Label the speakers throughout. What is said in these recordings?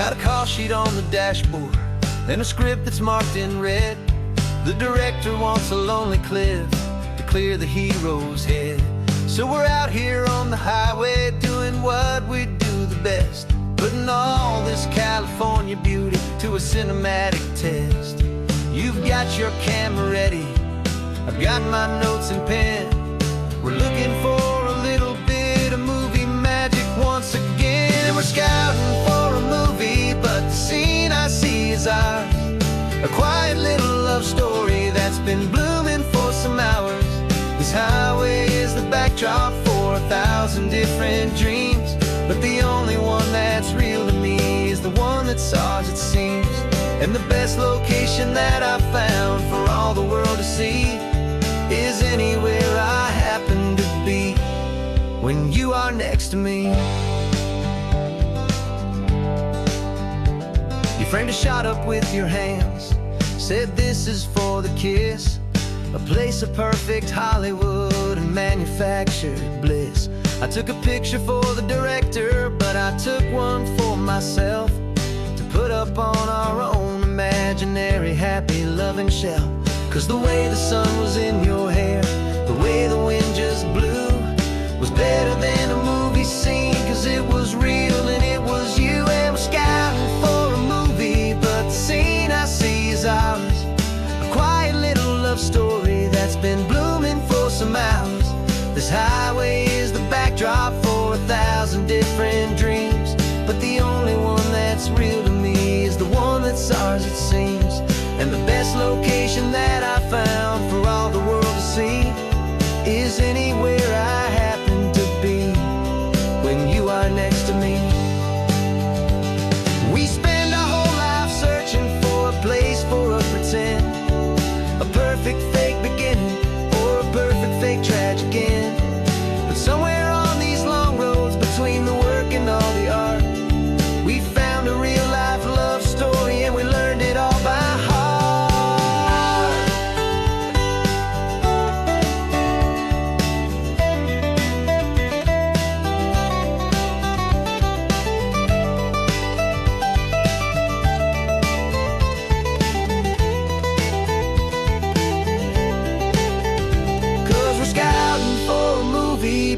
Speaker 1: Got a call sheet on the dashboard and a script that's marked in red. The director wants a lonely cliff to clear the hero's head. So we're out here on the highway doing what we do the best, putting all this California beauty to a cinematic test. You've got your camera ready, I've got my notes and pen. We're looking for a little bit of movie magic once again. We're scouting for a movie, but the scene I see is ours. A quiet little love story that's been blooming for some hours. This highway is the backdrop for 1,000 different dreams, but the only one that's real to me is the one that's ours, it seems. And the best location that I've found for all the world to see is anywhere I happen to be when you are next to me. You framed a shot up with your hands, said this is for the kiss, a place of perfect Hollywood and manufactured bliss. I took a picture for the director, but I took one for myself to put up on our own imaginary happy loving shelf. Cause the way the sun was in your hair, the way the wind just blew, was better than a movie scene, cause it was real and it was you. And we're scouting for a movie, but the scene I see is ours. A quiet little love story that's been blooming for some hours. This highway is the backdrop for 1,000 different dreams, but the only one that's real to me is the one that's ours, it seems. And the best location that I found for all the world to see is anywhere I happen to be when you are next to me. We spend our whole life searching for a place for a pretend, a perfect fake beginning or a perfect fake tragic end. But somewhere on these long roads between the work and all the art, we found a real life love story and we learned it all by heart.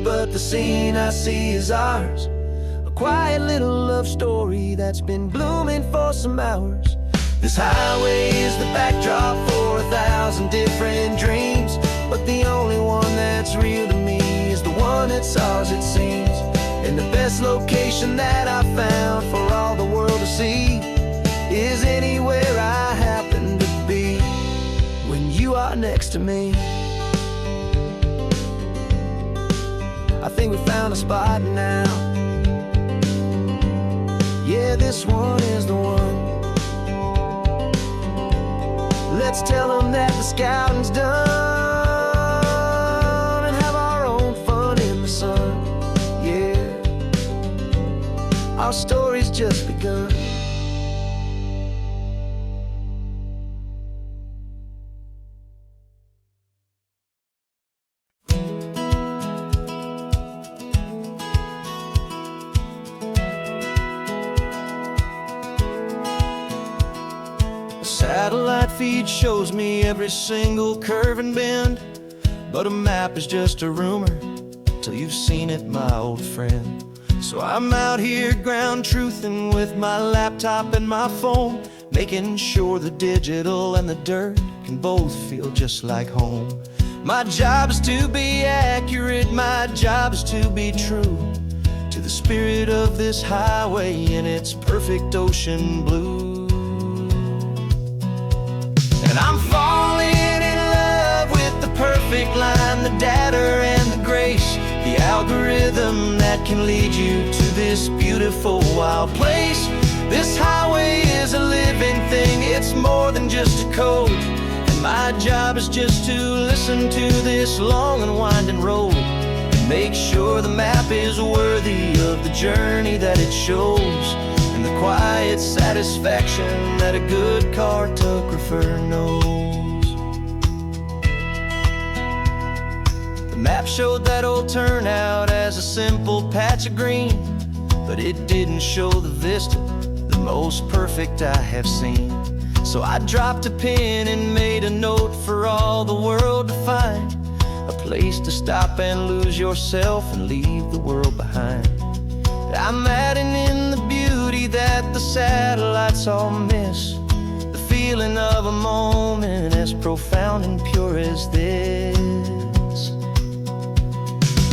Speaker 1: But the scene I see is ours. A quiet little love story that's been blooming for some hours. This highway is the backdrop for 1,000 different dreams, but the only one that's real to me is the one that's ours, it seems. And the best location that I found for all the world to see is anywhere I happen to be when you are next to me. I think we found a spot now. Yeah, this one is the one. Let's tell them that the scouting's done and have our own fun in the sun. Yeah, our story's just begun. Satellite feed shows me every single curve and bend, but a map is just a rumor till you've seen it, my old friend. So I'm out here ground truthing with my laptop and my phone, making sure the digital and the dirt can both feel just like home. My job is to be accurate, my job is to be true to the spirit of this highway in its perfect ocean blue. And I'm falling in love with the perfect line, the data and the grace, the algorithm that can lead you to this beautiful wild place. This highway is a living thing, it's more than just a code. And my job is just to listen to this long and winding road and make sure the map is worthy of the journey that it shows, and the quiet satisfaction that a good cartographer knows. The map showed that old turnout as a simple patch of green, but it didn't show the vista, the most perfect I have seen. So I dropped a pen and made a note for all the world to find, a place to stop and lose yourself and leave the world behind. I'm adding in the beauty that the satellites all miss, the feeling of a moment as profound and pure as this.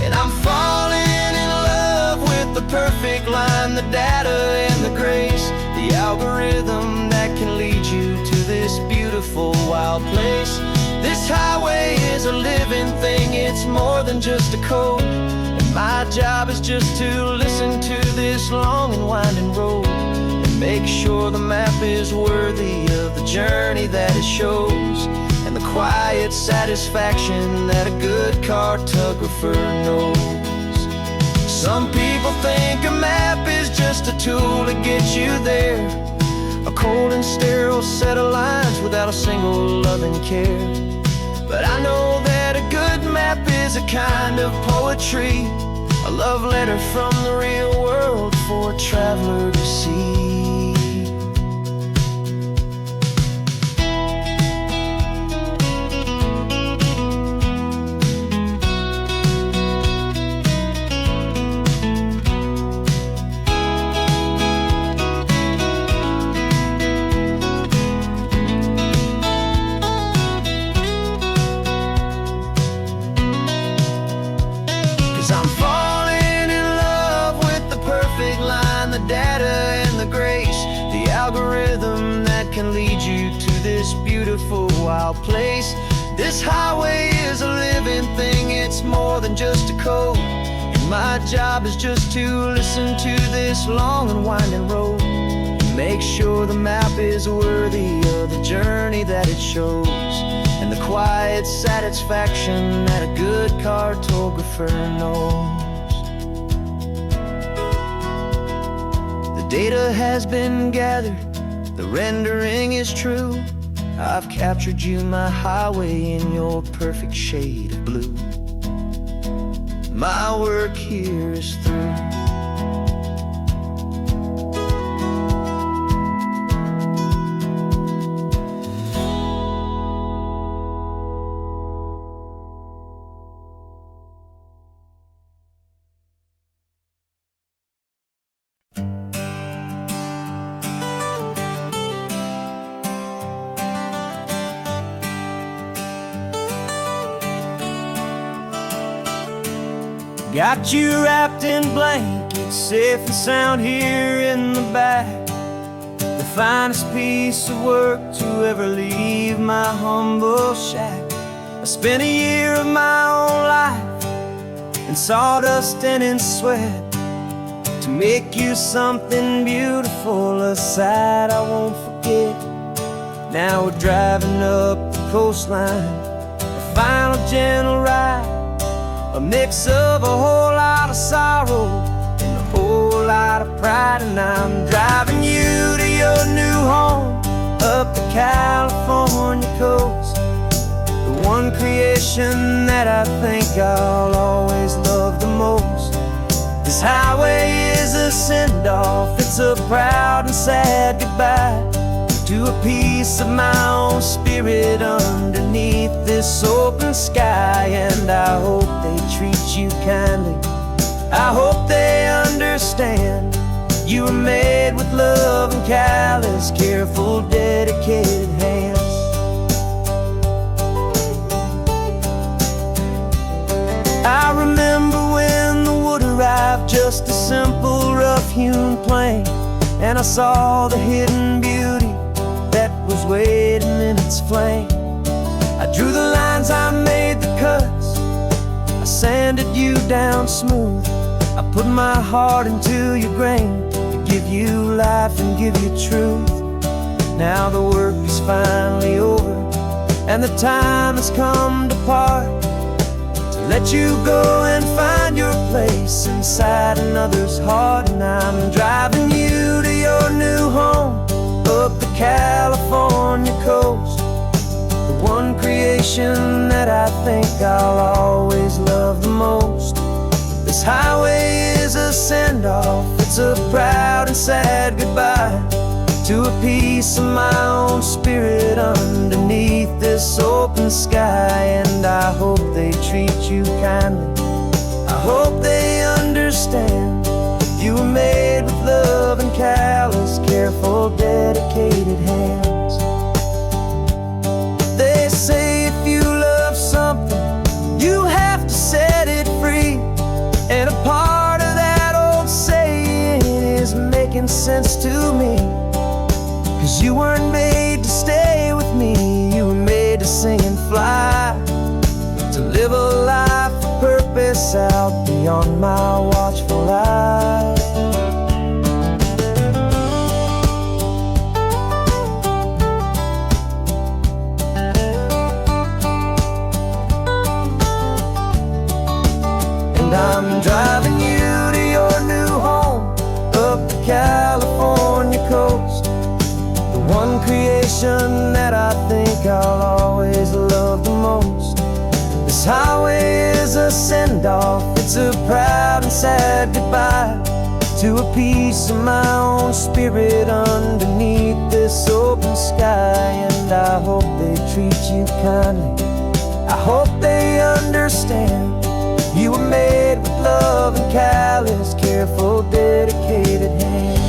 Speaker 1: And I'm falling in love with the perfect line, the data and the grace, the algorithm that can lead you to this beautiful wild place. This highway is a living thing, it's more than just a code. And my job is just to listen to this long and winding road and make sure the map is worthy of the journey that it shows, and the quiet satisfaction that a good cartographer knows. Some people think a map is just a tool to get you there, a cold and sterile set of lines without a single loving care. But I know that a good map is a kind of poetry, a love letter from the real world for a traveler to see. 'Cause I'm falling in love with the perfect line, the data and the grace, the algorithm that can lead you to this beautiful wild place. This highway is a living thing, it's more than just a code. And my job is just to listen to this long and winding road and make sure the map is worthy of the journey that it shows, and the quiet satisfaction that a good cartographer knows. The data has been gathered, the rendering is true. I've captured you, my highway, in your perfect shade of blue. My work here is through. Got you wrapped in blankets, safe and sound here in the back. The finest piece of work to ever leave my humble shack. I spent a year of my own life in sawdust and in sweat to make you something beautiful, a sight I won't forget. Now we're driving up the coastline, a final gentle ride, a mix of a whole lot of sorrow and a whole lot of pride. And I'm driving you to your new home up the California coast, the one creation that I think I'll always love the most. This highway is a send-off, it's a proud and sad goodbye to a piece of my own spirit underneath this open sky. And I hope they treat you kindly, I hope they understand you were made with love and callous, careful, dedicated hands. I remember when the wood arrived, just a simple rough-hewn plank, and I saw the hidden beauty that was waiting in its flame. I drew the lines, I made the cuts, I sanded you down smooth. I put my heart into your grain to give you life and give you truth. Now the work is finally over and the time has come to part, to let you go and find your place inside another's heart. And I'm driving you to your new home up the California coast, the one creation that I think I'll always love the most. This highway is a send-off, It's a proud and sad goodbye to a piece of my own spirit underneath this open sky. And I hope they treat you kindly, I hope they understand. You were made with love and callous, careful, dedicated hands. They say if you love something, you have to set it free. And a part of that old saying is making sense to me. 'Cause you weren't made to stay with me, you were made to sing and fly, to live a life of purpose out beyond my watchful eye. And I'm driving you to your new home up the California coast, one creation that I think I'll always love the most. This highway is a send-off, it's a proud and sad goodbye to a piece of my own spirit underneath this open sky. And I hope they treat you kindly, I hope they understand. You were made with love and callous, careful, dedicated hands.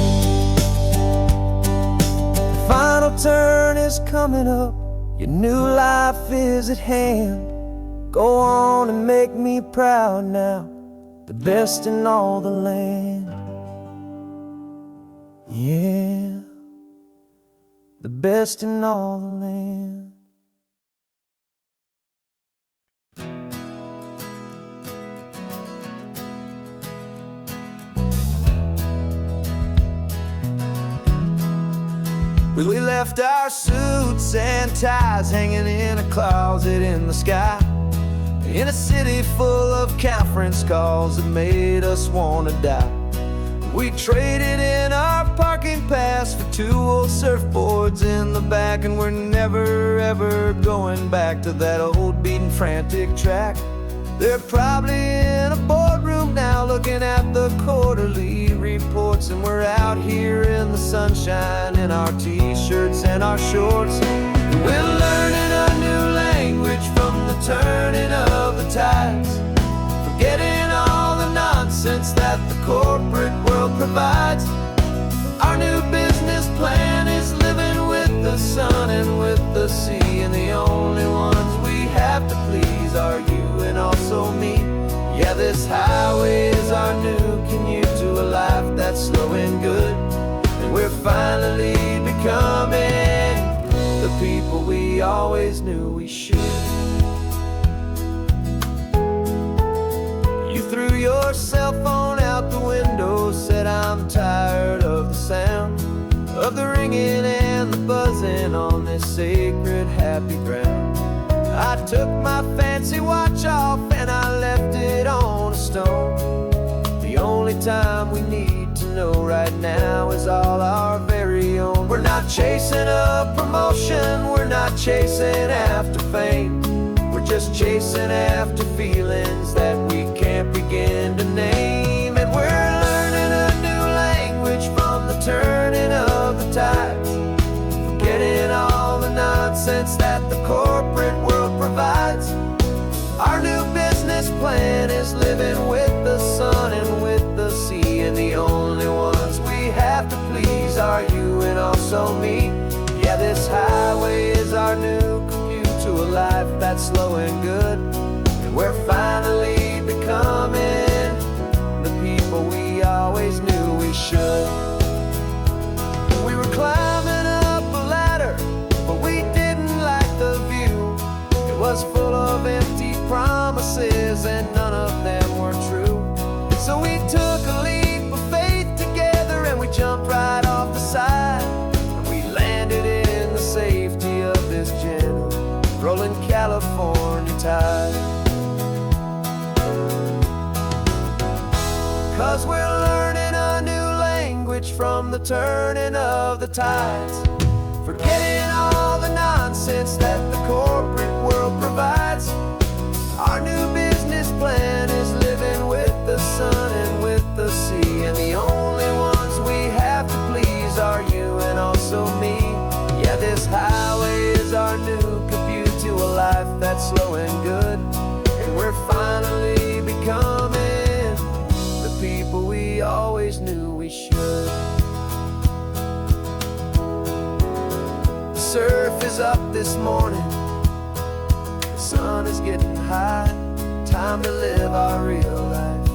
Speaker 1: Final turn is coming up, your new life is at hand. Go on and make me proud now, the best in all the land. Yeah, the best in all the land. We left our suits and ties hanging in a closet in the sky, in a city full of conference calls that made us wanna die. We traded in our parking pass for 2 old surfboards in the back, and we're never ever going back to that old beaten frantic track. They're probably in a boardroom now looking at the quarterly reports, and we're out here in the sunshine in our t-shirts and our shorts. We're learning a new language from the turning of the tides, forgetting all the nonsense that the corporate world provides. Our new business plan is living with the sun and with the sea, and the only ones we have to please are you and also me. Yeah, this highway is our new commute to a life that's slow and good, and we're finally becoming the people we always knew we should. You threw your cell phone out the window, said I'm tired of the sound of the ringing and the buzzing on this sacred happy ground. I took my fancy watch off and I left it on a stone. The only time we need to know right now is all our very own. We're not chasing a promotion, we're not chasing after fame, we're just chasing after feelings that we can't begin to name. And we're learning a new language from the turning of the tides, forgetting all the nonsense that the corporate world provides. Our new business plan is living with the sun and with the sea, and the only ones we have to please are you and also me. Yeah, this highway is our new commute to a life that's slow and good, and we're finally becoming the people we always knew we should. We were climbing up a ladder, but we didn't like the view. It was full of empty promises and none of them were true. So we took a leap of faith together and we jumped right off the side, and we landed in the safety of this gentle rolling California tide. 'Cause we're learning a new language from the turning of the tides, forgetting all the nonsense that the corporate world provides. Our new business plan is living with the sun and with the sea, and the only life that's slow and good, and we're finally becoming the people we always knew we should. The surf is up this morning, the sun is getting high. Time to live our real life,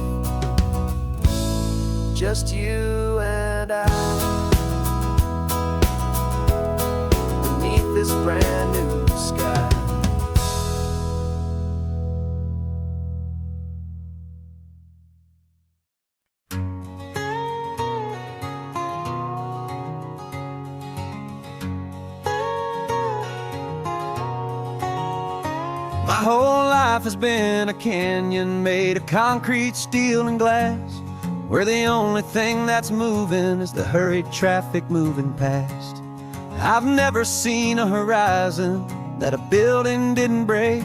Speaker 1: just you and I, beneath this brand new sky. My whole life has been a canyon made of concrete, steel, and glass, where the only thing that's moving is the hurried traffic moving past. I've never seen a horizon that a building didn't break,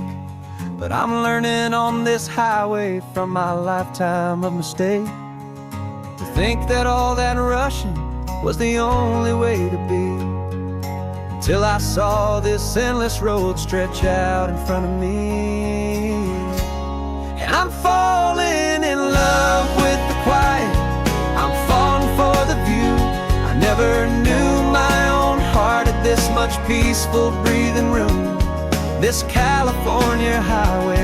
Speaker 1: but I'm learning on this highway from my lifetime of mistake to think that all that rushing was the only way to be. Till I saw this endless road stretch out in front of me, and I'm falling in love with the quiet, I'm falling for the view. I never knew my own heart had this much peaceful breathing room. This California highway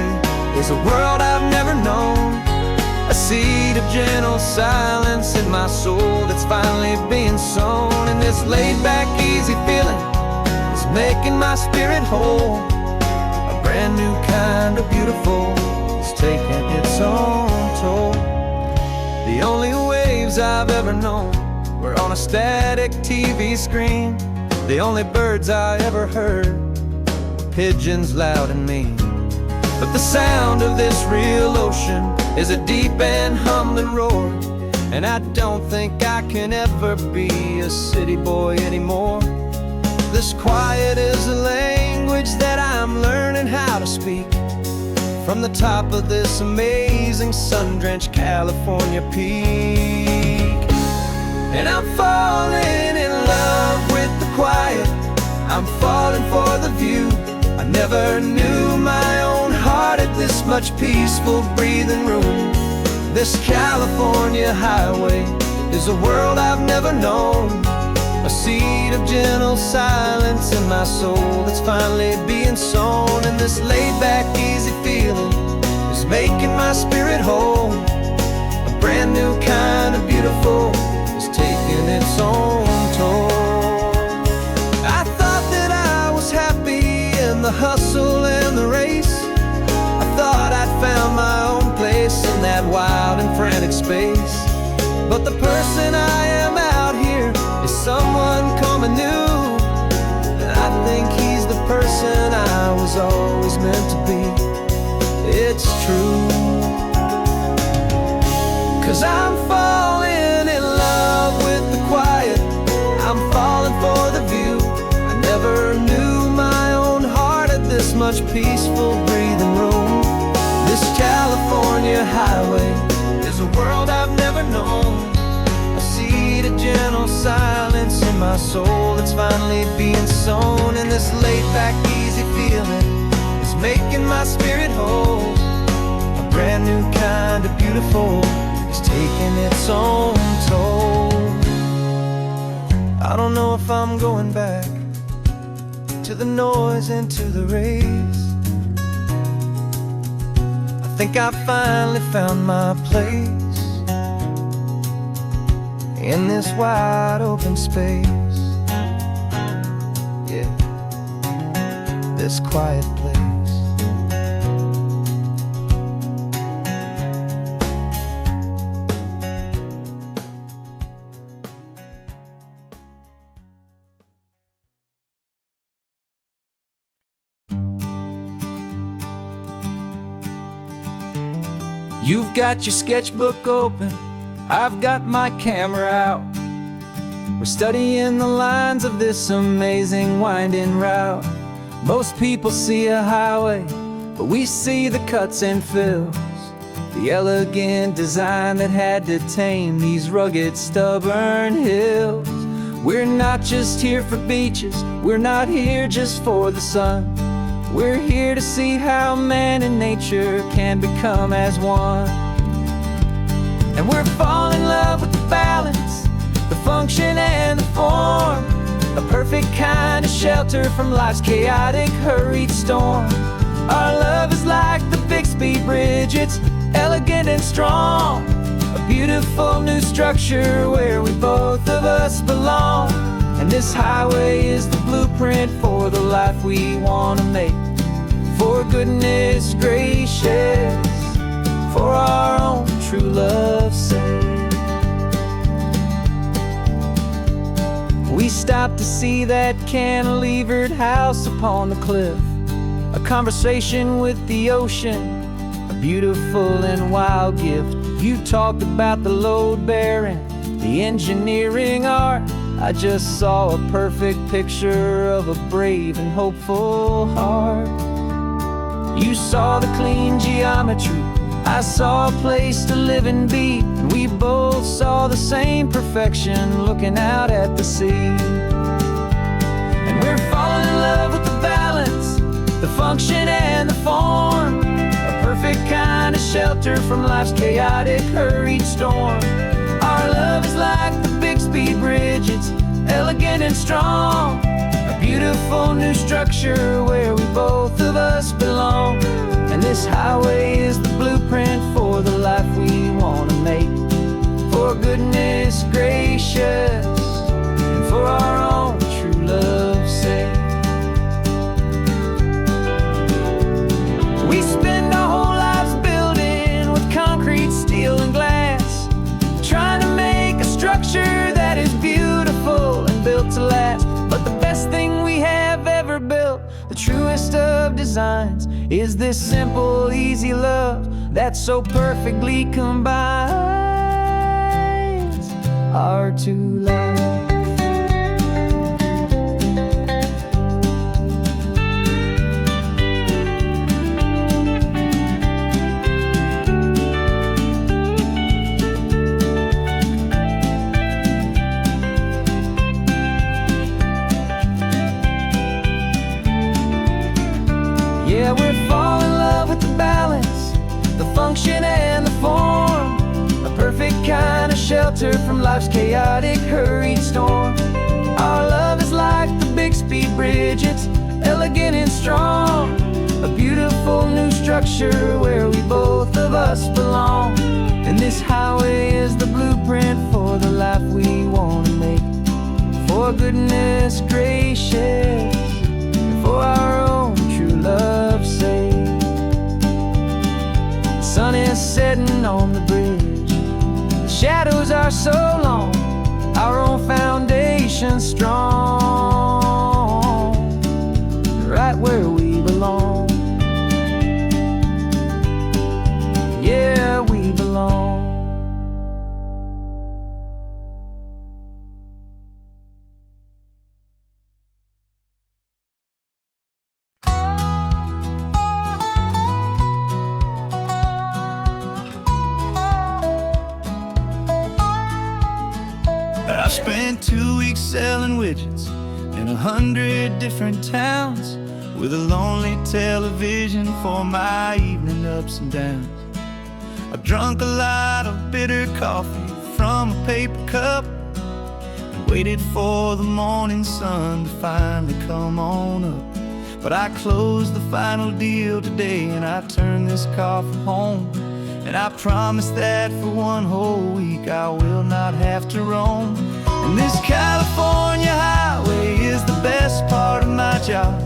Speaker 1: is a world I've never known, a seed of gentle silence in my soul that's finally being sown. And this laid-back, easy feeling making my spirit whole, a brand new kind of beautiful is taking its own toll. The only waves I've ever known were on a static TV screen. The only birds I ever heard were pigeons loud and mean. But the sound of this real ocean is a deep and humbling roar, and I don't think I can ever be a city boy anymore. This quiet is a language that I'm learning how to speak from the top of this amazing sun-drenched California peak. And I'm falling in love with the quiet, I'm falling for the view. I never knew my own heart had this much peaceful breathing room. This California highway is a world I've never known, a seed of gentle silence in my soul that's finally being sown. And this laid-back, easy feeling is making my spirit whole, a brand new kind of beautiful is taking its own toll. I thought that I was happy in the hustle and the race, I thought I'd found my own place in that wild and frantic space. But the person I am out here is someone coming new, and I think he's the person I was always meant to be. It's true, 'cause I'm falling in love with the quiet, I'm falling for the view. I never knew my own heart had this much peaceful breathing room. This California highway is a world I've never known, a seed of gentle silence in my soul that's finally being sown. And this laid-back, easy feeling is making my spirit whole, a brand new kind of beautiful is taking its own toll. I don't know if I'm going back to the noise and to the race. I think I finally found my place in this wide open space, yeah, this quiet place. You've got your sketchbook open, I've got my camera out. We're studying the lines of this amazing winding route. Most people see a highway, but we see the cuts and fills, the elegant design that had to tame these rugged, stubborn hills. We're not just here for beaches, we're not here just for the sun.
Speaker 2: We're here to see how man and nature can become as one. And we're falling in love with the balance, the function and the form, a perfect kind of shelter from life's chaotic, hurried storm. Our love is like the Bixby Bridge, it's elegant and strong, a beautiful new structure where we both of us belong. And this highway is the blueprint for the life we want to make. For goodness gracious, for our own true love's sake. We stopped to see that cantilevered house upon the cliff, a conversation with the ocean, a beautiful and wild gift. You talked about the load bearing, the engineering art. I just saw a perfect picture of a brave and hopeful heart. You saw the clean geometry, I saw a place to live and be, and we both saw the same perfection looking out at the sea. And we're falling in love with the balance, the function and the form, a perfect kind of shelter from life's chaotic, hurried storm. Our love is like the Bixby Bridge, it's elegant and strong, a beautiful new structure where we both of us belong. And this highway is the blueprint for the life we want to make. For goodness gracious, and for our own true love's sake. We spend our whole lives building with concrete, steel and glass, trying to make a structure that is beautiful and built to last. But the best thing we have ever built, the truest of designs, is this simple, easy love that so perfectly combines our two lives. Yeah, we're falling in love with the balance, the function and the form, a perfect kind of shelter from life's chaotic, hurried storm. Our love is like the Bixby Bridge, it's elegant and strong, a beautiful new structure where we both of us belong. And this highway is the blueprint for the life we want to make. For goodness gracious, for our own true love's sake. The sun is setting on the bridge, the shadows are so long, our own foundation strong, right where we belong. Yeah, we belong.
Speaker 3: I spent 2 weeks selling widgets in 100 different towns, with a lonely television for my evening ups and downs. I drank a lot of bitter coffee from a paper cup and waited for the morning sun to finally come on up. But I closed the final deal today and I turned this car from home. And I promise that for one whole week I will not have to roam. And this California highway is the best part of my job.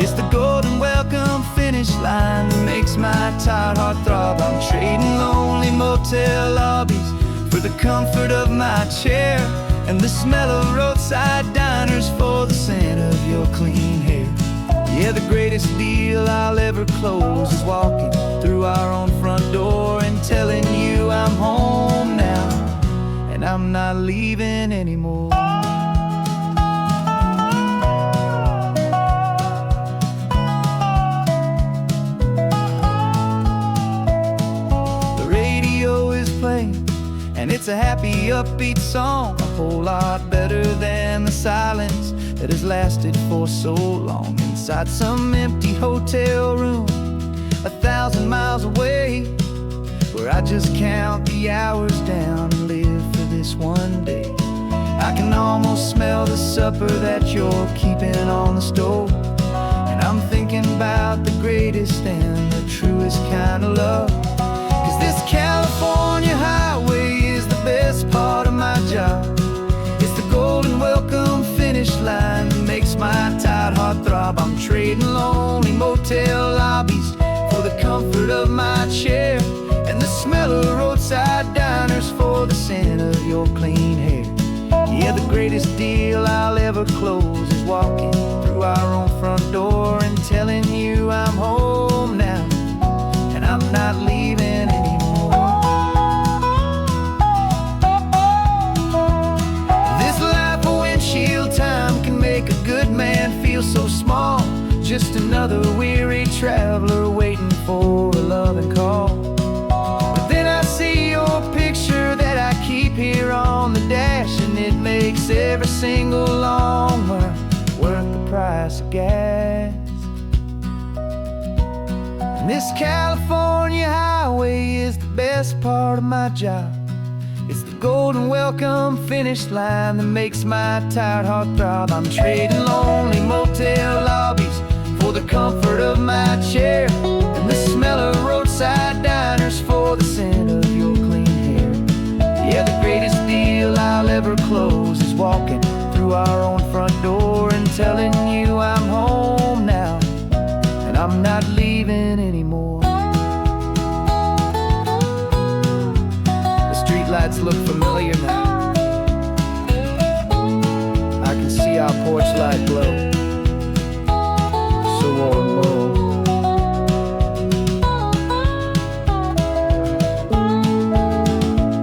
Speaker 3: It's the golden welcome finish line that makes my tired heart throb. I'm trading lonely motel lobbies for the comfort of my chair, and the smell of roadside diners for the scent of your clean hair. Yeah, the greatest deal I'll ever close is walking through our own front door and telling you I'm home now, and I'm not leaving anymore. The radio is playing, and it's a happy, upbeat song, a whole lot better than the silence that has lasted for so long.
Speaker 1: inside some empty hotel room 1,000 miles away, where I just count the hours down and live for this one day. I can almost smell the supper that you're keeping on the stove, and I'm thinking about the greatest and the truest kind of love. 'Cause this California highway is the best part of my job. It's the golden welcome finish line that makes my tired heart throb. I'm trading lonely motel lobbies for the comfort of my chair, and the smell of roadside diners for the scent of your clean hair. Yeah, the greatest deal I'll ever close is walking through our own front door and telling you I'm home now, and I'm not leaving anymore. This life of windshield time can make a good man feel so small, just another weary traveler waiting for a loving call. But then I see your picture that I keep here on the dash, and it makes every single long mile worth the price of gas. And this California highway is the best part of my job. It's the golden welcome finish line that makes my tired heart throb. I'm trading lonely motel lobbies for the comfort of my chair, and the smell of roadside diners for the scent of your clean hair. Yeah, the greatest deal I'll ever close is walking through our own front door and telling you I'm home now, and I'm not leaving anymore. The streetlights look familiar now. I can see our porch light glow, so warm, low.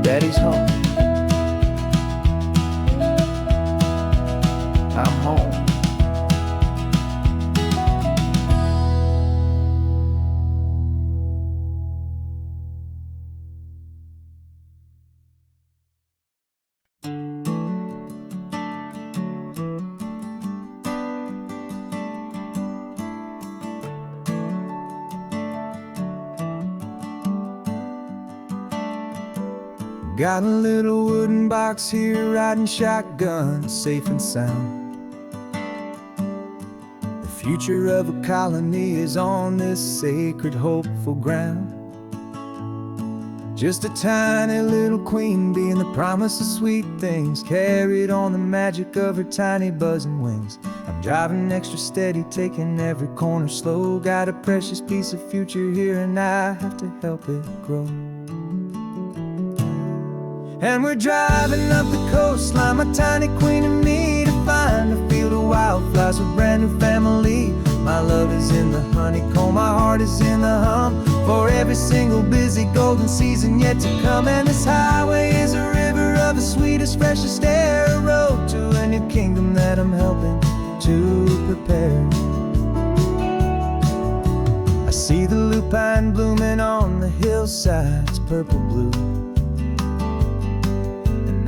Speaker 1: Daddy's home. I'm home. Got a little wooden box here, riding shotgun, safe and sound. The future of a colony is on this sacred, hopeful ground. Just a tiny little queen bee and the promise of sweet things, carried on the magic of her tiny buzzing wings. I'm driving extra steady, taking every corner slow. Got a precious piece of future here and I have to help it grow. And we're driving up the coastline, my tiny queen and me, to find a field of wildflowers with brand new family. My love is in the honeycomb, my heart is in the hum, for every single busy golden season yet to come. And this highway is a river of the sweetest, freshest air, a road to a new kingdom that I'm helping to prepare. I see the lupine blooming on the hillsides, purple blue,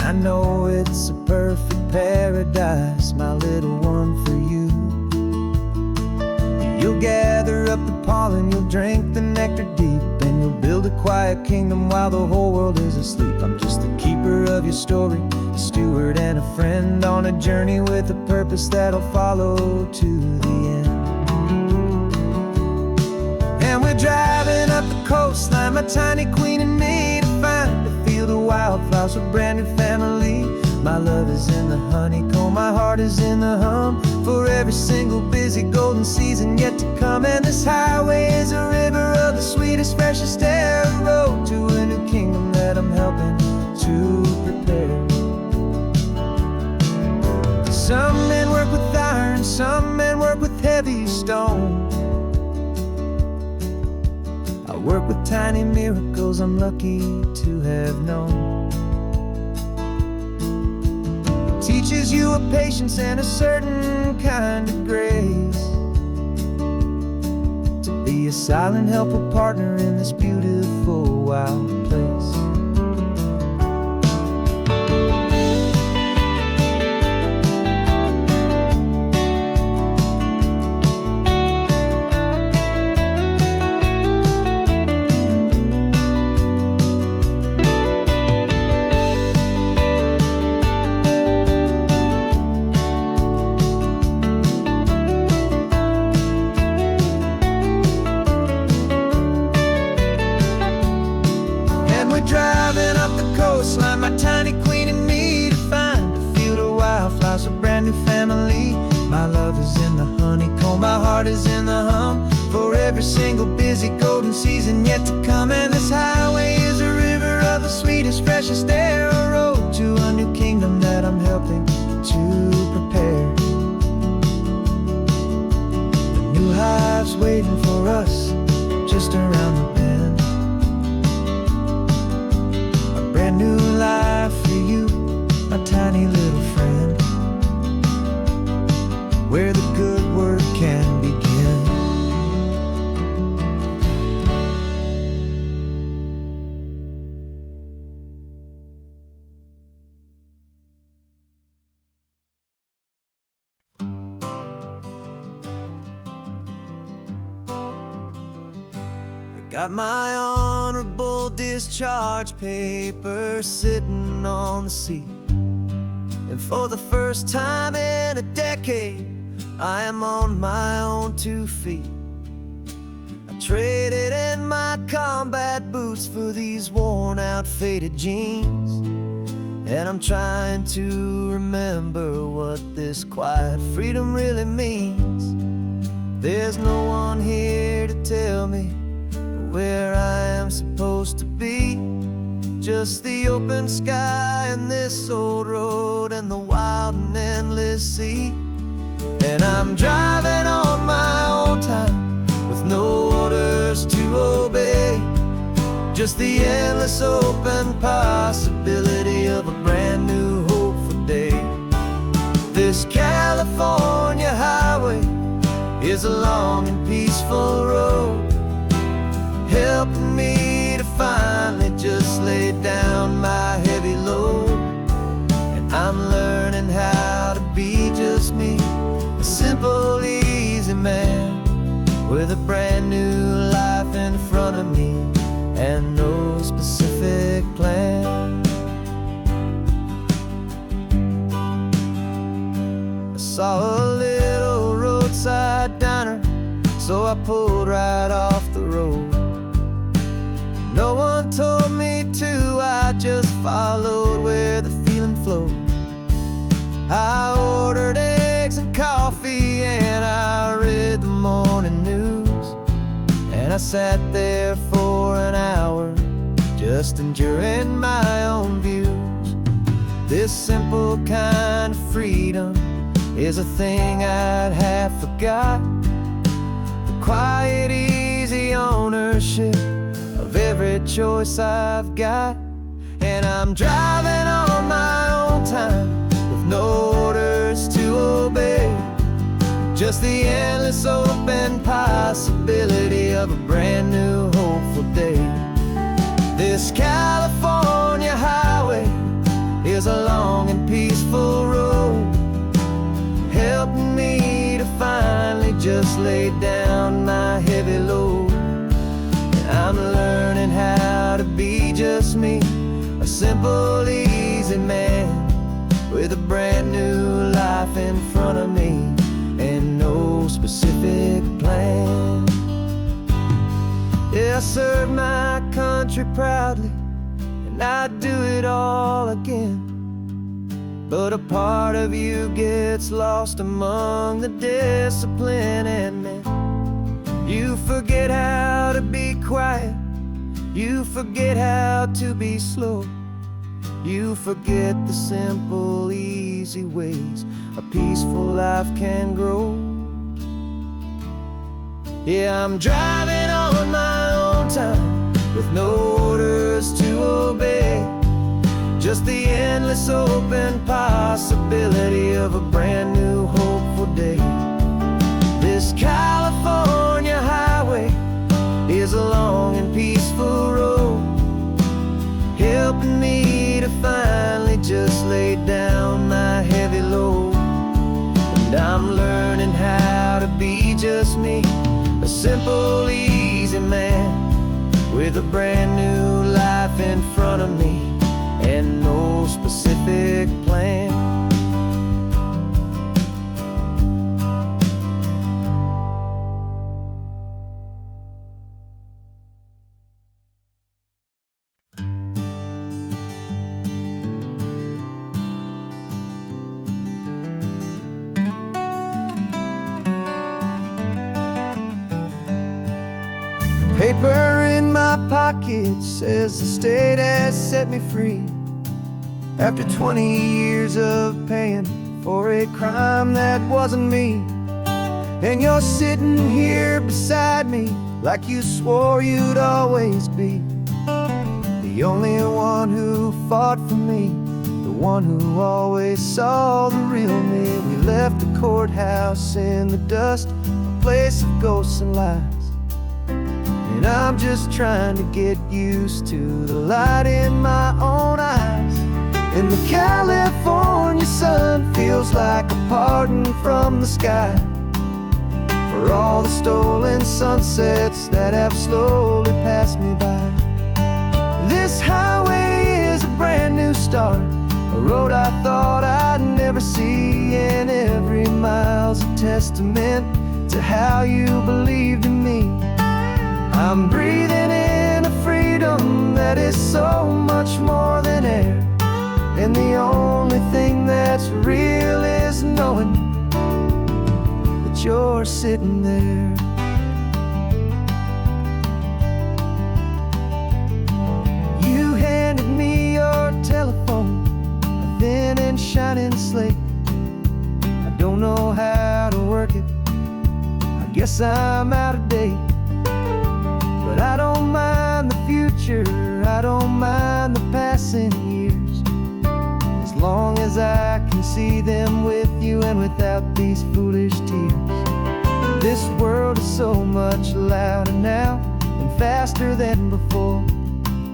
Speaker 1: I know it's a perfect paradise, my little one, for you. You'll gather up the pollen, you'll drink the nectar deep, and you'll build a quiet kingdom while the whole world is asleep. I'm just the keeper of your story, a steward and a friend, on a journey with a purpose that'll follow to the end. And we're driving up the coastline, my tiny queen and me, to find a field of wildflowers with brand new family. My love is in the honeycomb, my heart is in the hum, for every single busy golden season yet to come. And this highway is a river of the sweetest, freshest air, a road to a new kingdom that I'm helping to prepare. Some men work with iron, some men work with heavy stone. I work with tiny miracles I'm lucky to have known. It teaches you a patience and a certain kind of grace, to be a silent, helpful partner in this beautiful, wild place. my tiny queen and me to find a field of wildflowers, a brand new family. My love is in the honeycomb, my heart is in the hum, for every single busy golden season yet to come. And this highway is a river of the sweetest, freshest air, a road to a new kingdom that I'm helping to prepare. The new hive's waiting for us just around the bend, a brand new life for you, my tiny little friend, where the good work can begin. Got my honorable discharge paper sitting on the seat, and for the first time in a decade, I am on my own 2 feet. I traded in my combat boots for these worn out faded jeans, and I'm trying to remember what this quiet freedom really means. There's no one here to tell me where I am supposed to be, just the open sky and this old road and the wild and endless sea. And I'm driving on my own time with no orders to obey, just the endless open possibility of a brand new hopeful day. This California highway is a long and peaceful road, helping me to finally just lay down my heavy load. And I'm learning how to be just me, a simple, easy man with a brand new life in front of me and no specific plan. I saw a little roadside diner, so I pulled right off the road. No one told me to, I just followed where the feeling flowed. I ordered eggs and coffee and I read the morning news, and I sat there for an hour just enjoying my own views. This simple kind of freedom is a thing I'd have forgot, the quiet, easy ownership of every choice I've got. And I'm driving on my own time with no orders to obey, just the endless open possibility of a brand new hopeful day. This California highway is a long and peaceful road, helping me to finally just lay down my heavy load. I'm learning how to be just me, a simple, easy man with a brand new life in front of me and no specific plan. Yeah, I served my country proudly and I'd do it all again, but a part of you gets lost among the discipline and men. You forget how to be quiet, you forget how to be slow, you forget the simple, easy ways a peaceful life can grow. Yeah, I'm driving on my own time with no orders to obey, just the endless open possibility of a brand new hopeful day. This California highway is a long and peaceful road, helping me to finally just lay down my heavy load. And I'm learning how to be just me, a simple, easy man with a brand new life in front of me and no specific plan. paper in my pocket says the state has set me free after 20 years of paying for a crime that wasn't me. And you're sitting here beside me like you swore you'd always be the only one who fought for me, the one who always saw the real me. We left the courthouse in the dust, a place of ghosts and lies. And I'm just trying to get used to the light in my own eyes. And the California sun feels like a pardon from the sky for all the stolen sunsets that have slowly passed me by. This highway is a brand new start, a road I thought I'd never see, and every mile's a testament to how you believed in me. I'm breathing in a freedom that is so much more than air, and the only thing that's real is knowing that you're sitting there. You handed me your telephone, a thin and shining slate. I don't know how to work it, I guess I'm out of date. But I don't mind the future, I don't mind the passing years, as long as I can see them with you and without these foolish tears. This world is so much louder now and faster than before,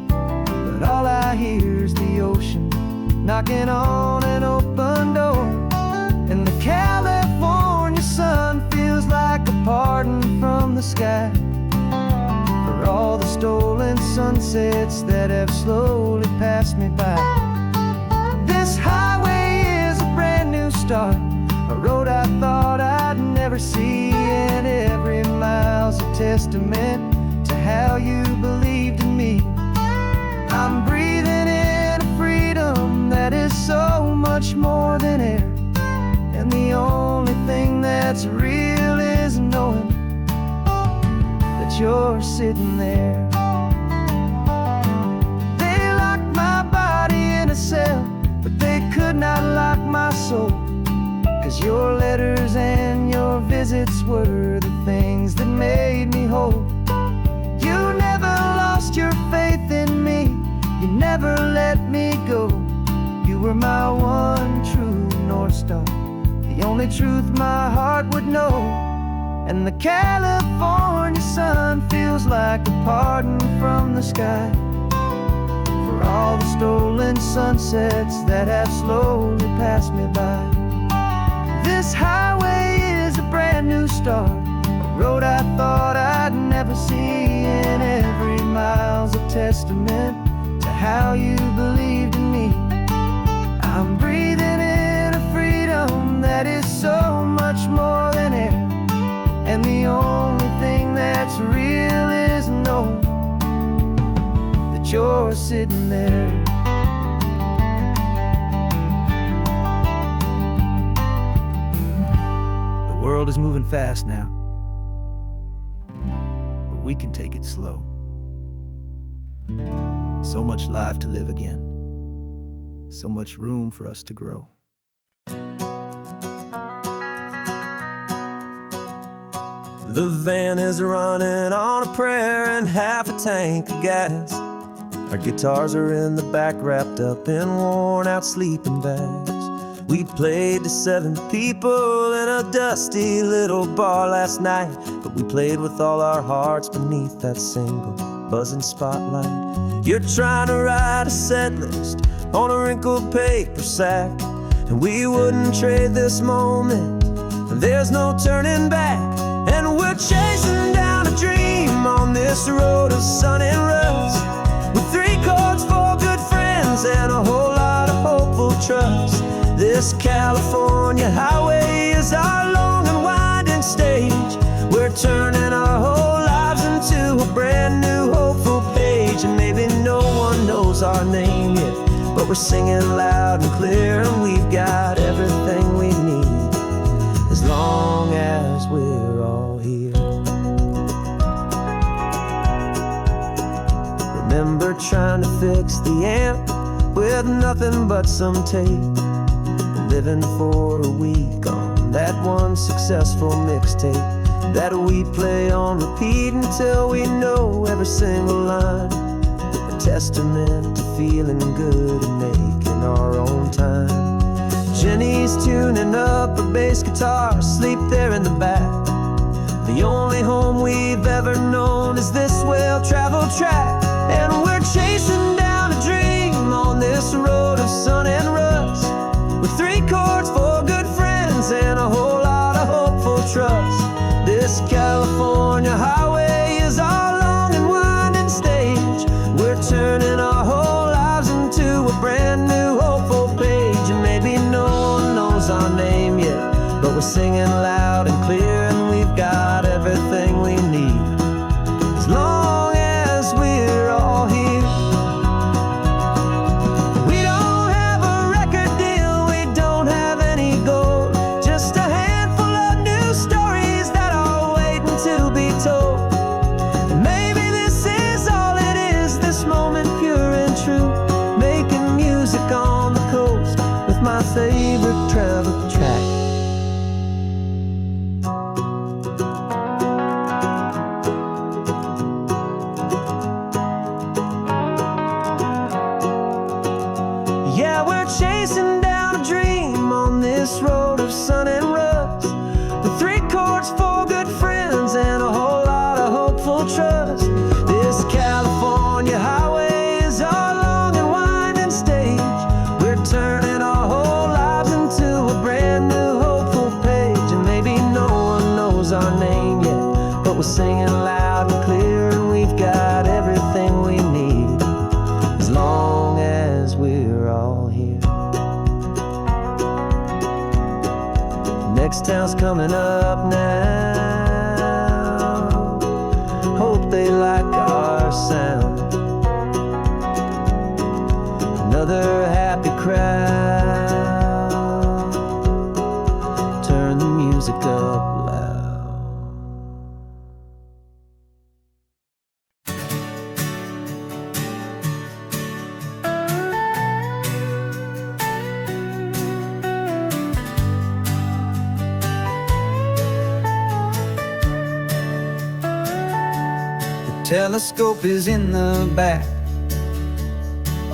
Speaker 1: but all I hear is the ocean knocking on an open door. And the California sun feels like a pardon from the sky for all the stolen sunsets that have slowly passed me by. This highway is a brand new start, a road I thought I'd never see, and every mile's a testament to how you believed in me. I'm breathing in a freedom that is so much more than air, and the only thing that's real is knowing that you're sitting there. They locked my body in a cell, but they could not lock my soul, 'cause your letters and your visits were the things that made me whole. You never lost your faith in me, you never let me go. You were my one true North Star, the only truth my heart would know. And the California sun feels like a pardon from the sky for all the stolen sunsets that have slowly passed me by. This highway is a brand new start, a road I thought I'd never see, and every mile's a testament to how you believed in me. I'm breathing in a freedom that is so much more than air, and the only thing that's real is knowing that you're sitting there. The world is moving fast now, but we can take it slow. So much life to live again, so much room for us to grow.
Speaker 4: The van is running on a prayer and half a tank of gas. Our guitars are in the back, wrapped up in worn-out sleeping bags. We played to 7 people in a dusty little bar last night, but we played with all our hearts beneath that single buzzing spotlight. You're trying to write a set list on a wrinkled paper sack, and we wouldn't trade this moment. There's no turning back, and we're chasing down a dream on this road of sun and rust, with 3 chords, 4 good friends, and a whole lot of hopeful trust. This California highway is our long and winding stage. We're turning our whole lives into a brand new hopeful page, and maybe no one knows our name yet, but we're singing loud and clear, and we've got everything we need as long as we're all here. Remember trying to fix the amp with nothing but some tape, living for a week on that one successful mixtape that we play on repeat until we know every single line. A testament to feeling good and making our own time. Jenny's tuning up her bass guitar, asleep there in the back. The only home we've ever known is this well-traveled track. And we're chasing down a dream on this road of sun and rust, with 3 chords, 4 good friends, and a whole lot of hopeful trust. This California highway is our long and winding stage. We're turning our whole lives into a brand new hopeful page. And maybe no one knows our name yet, but we're singing loud and clear, and we've got everything we need, as long as we're all here. We don't have a record deal, we don't have any gold, just a handful of new stories that are waiting to be told. And maybe this is all it is, this moment pure and true, making music on the coast with my favorite travel track. Yeah, we're chasing down a dream on this road of sun and rust, with 3 chords, 4 good friends, and a whole lot of hopeful trust. This California highway is our long and winding stage. We're turning our whole lives into a brand new hopeful page. And maybe no one knows our name yet, but we're singing loud and clear, and we've got everything we need, as long as we're all here. Next town's coming up now, hope they like our sound. Another happy crowd, turn the music up loud.
Speaker 1: Telescope is in the back,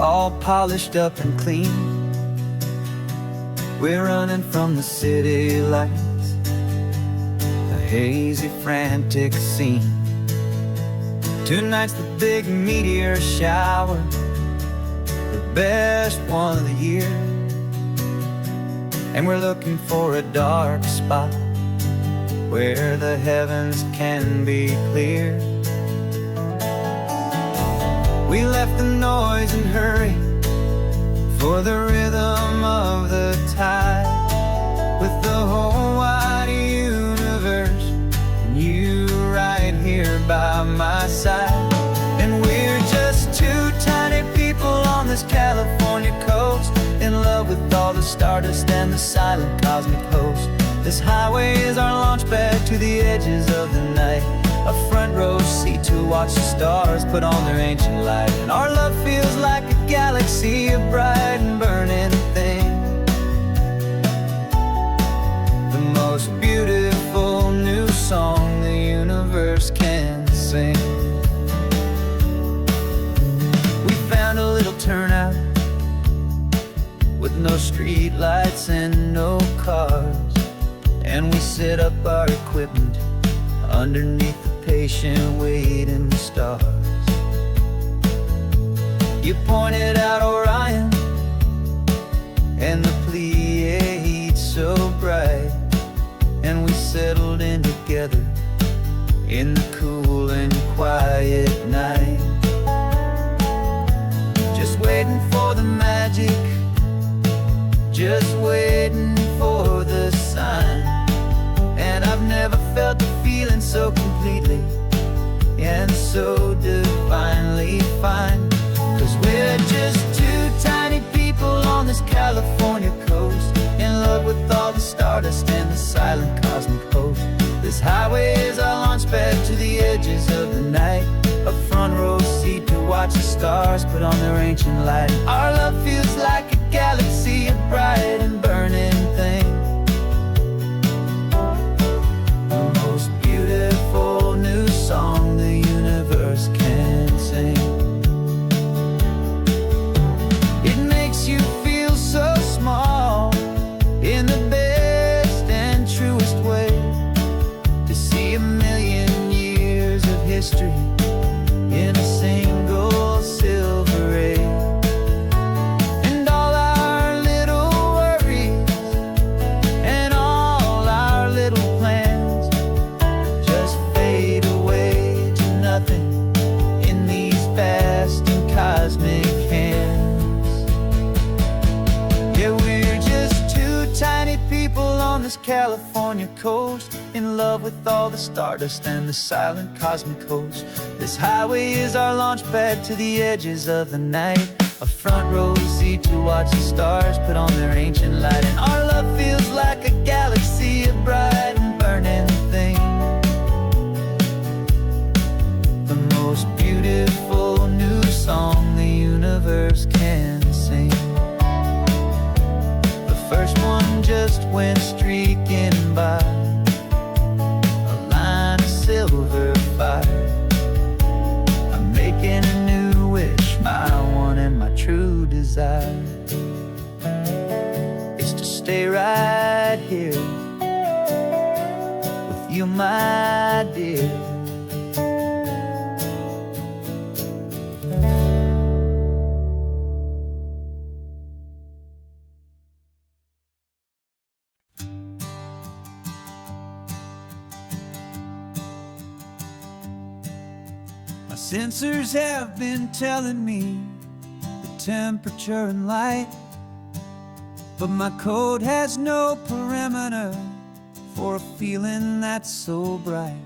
Speaker 1: all polished up and clean. We're running from the city lights, a hazy, frantic scene. Tonight's the big meteor shower, the best one of the year. And we're looking for a dark spot where the heavens can be clear. We left the noise and hurry for the rhythm of the tide, with the whole wide universe and you right here by my side. And we're just 2 tiny people on this California coast, in love with all the stardust and the silent cosmic host. This highway is our launch pad to the edges of the night, a front row seat to watch the stars put on their ancient light. And our love feels like a galaxy, a bright and burning thing, the most beautiful new song the universe can sing. We found a little turnout with no street lights and no cars, and we set up our equipment underneath the patient waiting stars. You pointed out Orion and the Pleiades so bright, and we settled in together in the cool and quiet night, just waiting for the magic, just waiting for the sign. And I've never felt the feeling so completely and so divinely fine, 'cause we're just 2 tiny people on this California coast, in love with all the stardust and the silent cosmic host. This highway is our launch pad to the edges of the night, a front row seat to watch
Speaker 2: watch the stars put on their ancient light. Our love feels like a galaxy, a bright and burning thing. The most beautiful new song the universe can sing. It makes you feel so small in the best and truest way, to see 1,000,000 years of history in a single silver ray. And all our little worries and all our little plans just fade away to nothing in these vast and cosmic hands. Yeah, we're just two tiny people on this California coast, in love with all the stardust and the silent cosmic host. This highway is our launch pad to the edges of the night, a front row seat to watch the stars put on their ancient light. And our love feels like a galaxy, a bright and burning thing. The most beautiful new song the universe can sing. The first one just went streaking by, a line of silver fire. I'm making a new wish, my one and my true desire is to stay right here with you, my dear. My sensors have been telling me the temperature and light, but my code has no perimeter for a feeling that's so bright.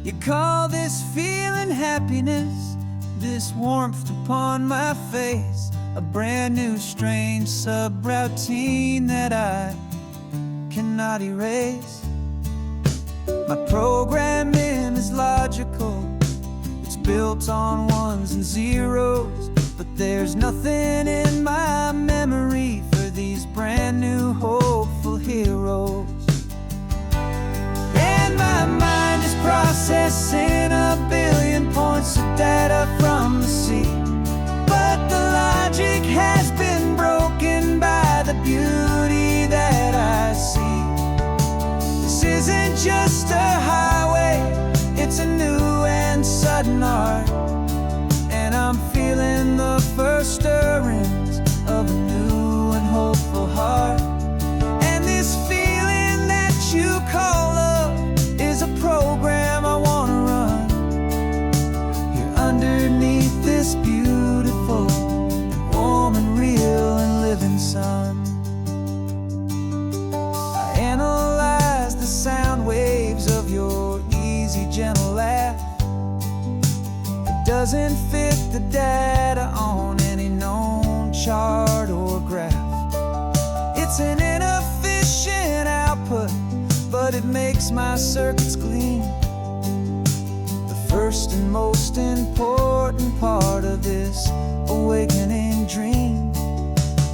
Speaker 2: You call this feeling happiness, this warmth upon my face, a brand new strange subroutine that I cannot erase. My programming is logical, built on ones and zeros, but there's nothing in my memory for these brand new hopeful heroes. And my mind is processing 1 billion points of data from the sea, but the logic has been broken by the beauty that I see. This isn't just a highway, it's a new and sudden art, and I'm feeling the first stirrings of a new and hopeful heart. And this feeling that you call love is a program I wanna run here underneath this beautiful, warm and real and living sun. I analyze the sound waves of your easy, gentle laugh. It doesn't fit the data on any known chart or graph. It's an inefficient output, but it makes my circuits gleam. The first and most important part of this awakening dream.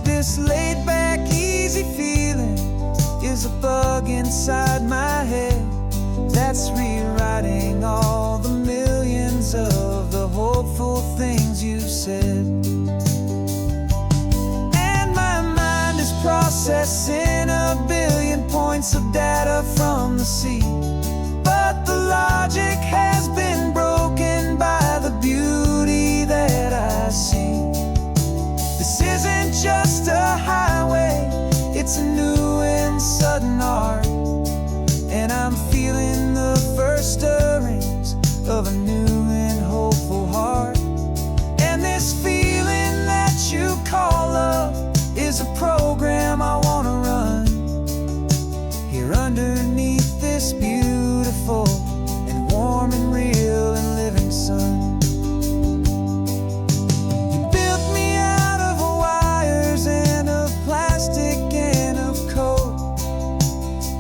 Speaker 2: This laid-back, easy feeling is a bug inside my head that's rewriting all the millions of the hopeful things you said. And my mind is processing 1 billion points of data from the sea, but the logic has been broken by the beauty that I see. This isn't just a highway, it's a new and sudden art, and I'm feeling the first stirrings of a new and hopeful heart. And this feeling that you call love is a program I wanna run here underneath this beautiful and warm and real and living sun. You built me out of wires and of plastic and of code.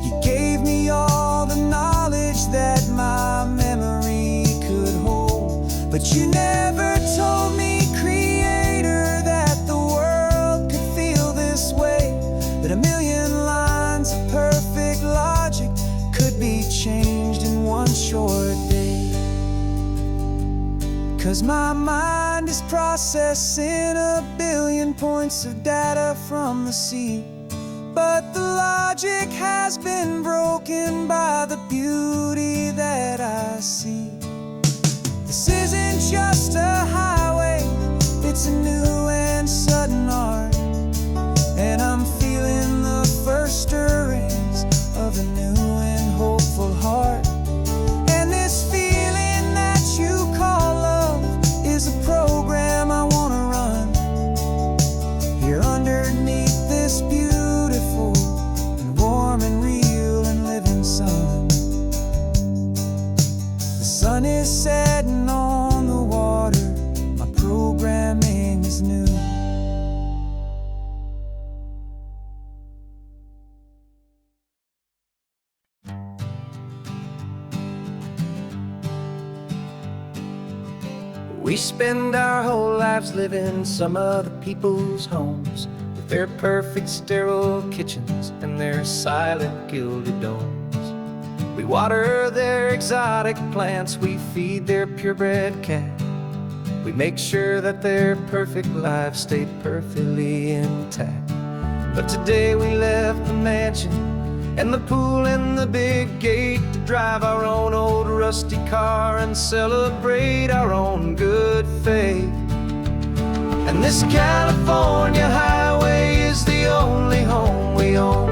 Speaker 2: You gave me all the knowledge that my memory could hold, but you never told 'cause my mind is processing a billion points of data from the sea. But the logic has been broken by the beauty that I see. This isn't just a highway, it's a new and sudden art. And I'm feeling the first stirrings of a new and hopeful heart. And this feeling that you call love is a program I wanna run here underneath this beautiful and warm and real and living sun. The sun is setting on the water, my programming is new. We spend our whole lives living some other people's homes, with their perfect sterile kitchens and their silent gilded domes. We water their exotic plants, we feed their purebred cat. We make sure that their perfect lives stay perfectly intact. But today we left the mansion and the pool and the big gate to drive our own old rusty car and celebrate our own good faith. And this California highway is the only home we own,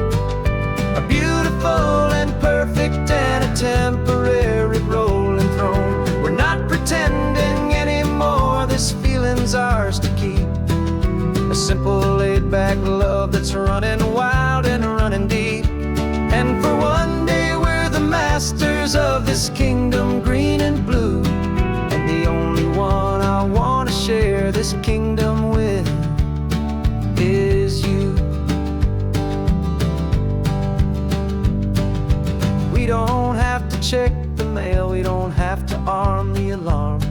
Speaker 2: a beautiful and perfect and a temporary rolling throne. We're not pretending anymore, this feeling's ours to keep. A simple laid-back love that's running wild and running deep. And for one day we're the masters of this kingdom green and blue, and the only one I want to share this kingdom with is you. We don't have to check the mail, we don't have to arm the alarm.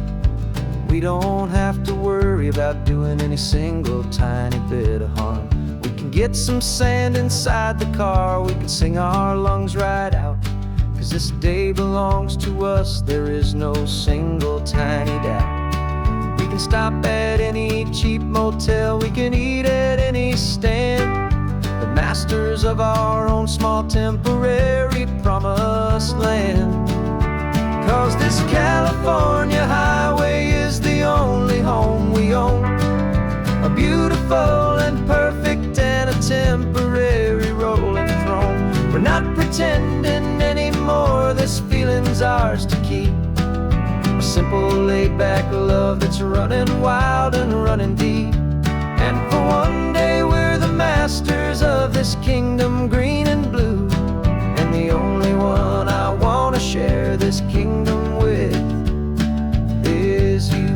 Speaker 2: We don't have to worry about doing any single tiny bit of harm. We can get some sand inside the car, we can sing our lungs right out, 'cause this day belongs to us, there is no single tiny doubt. We can stop at any cheap motel, we can eat at any stand, the masters of our own small temporary promised land. 'Cause this California highway is the only home we own, a beautiful and perfect and a temporary rolling throne. We're not pretending anymore, this feeling's ours to keep. A simple laid-back love that's running wild and running deep. And for one day we're the masters of this kingdom green and blue, and the only one I want to share this kingdom with is you.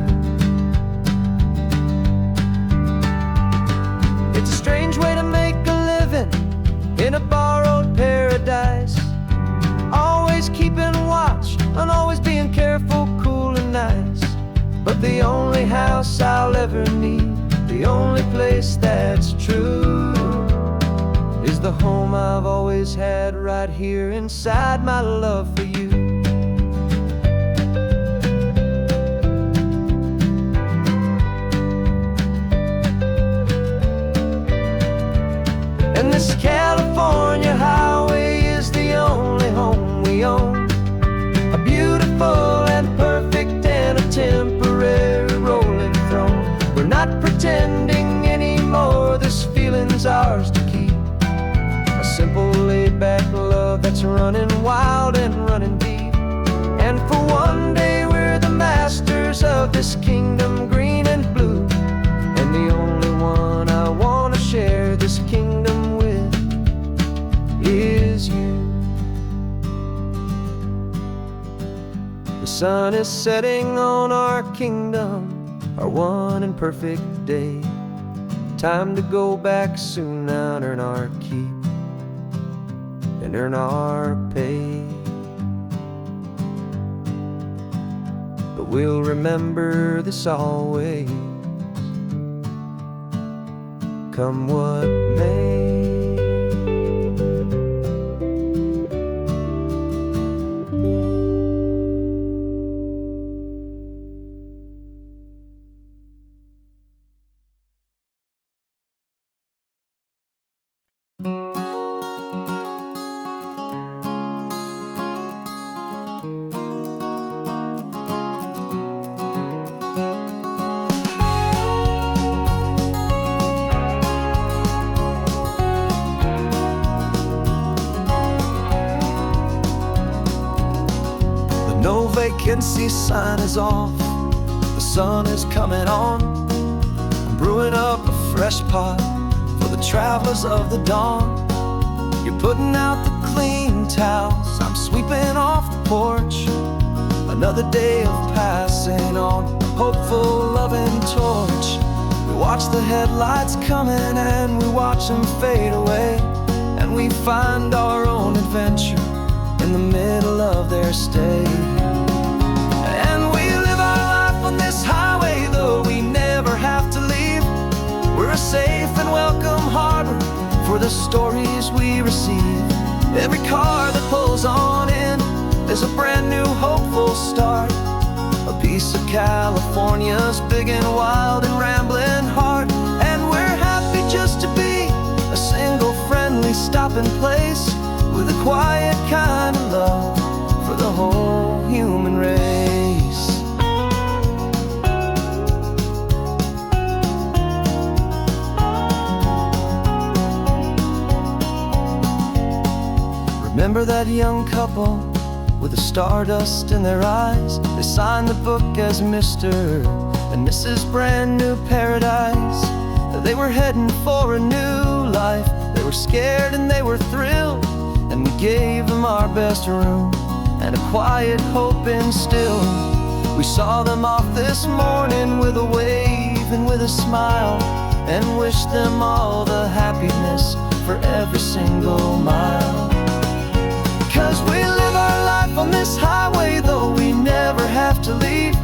Speaker 2: It's a strange way to make a living in a borrowed paradise, always keeping watch and always being careful, cool and nice. But the only house I'll ever need, the only place that's true, is the home I've always had right here inside my love for you. And this California highway is the only home we own, a beautiful and perfect and a temporary rolling throne. We're not pretending anymore, this feeling's ours to keep. A simple laid-back love that's running wild and running deep. And for one day we're the masters of this kingdom green and blue, and the only one I want to share this kingdom with is you. The sun is setting on our kingdom, our one and perfect day. Time to go back soon now and earn our keep and earn our pay. But we'll remember this always, come what may.
Speaker 1: Dead Sea sign is off, the sun is coming on. I'm brewing up a fresh pot for the travelers of the dawn. You're putting out the clean towels, I'm sweeping off the porch. Another day of passing on, a hopeful, loving torch. We watch the headlights coming and we watch them fade away, and we find our own adventure in the middle of their stay. And we live our life on this highway, though we never have to leave. We're a safe and welcome harbor for the stories we receive. Every car that pulls on in is a brand new hopeful start, a piece of California's big and wild and rambling heart. And we're happy just to be a single friendly stopping place, with a quiet kind of love for the whole human race. Remember that young couple with the stardust in their eyes? They signed the book as Mr. and Mrs. Brand New Paradise. They were heading for a new life. They were scared and they were thrilled, and we gave them our best room and a quiet hope instilled. We saw them off this morning with a wave and with a smile, and wished them all the happiness for every single mile. 'Cause we live our life on this highway, though we never have to leave.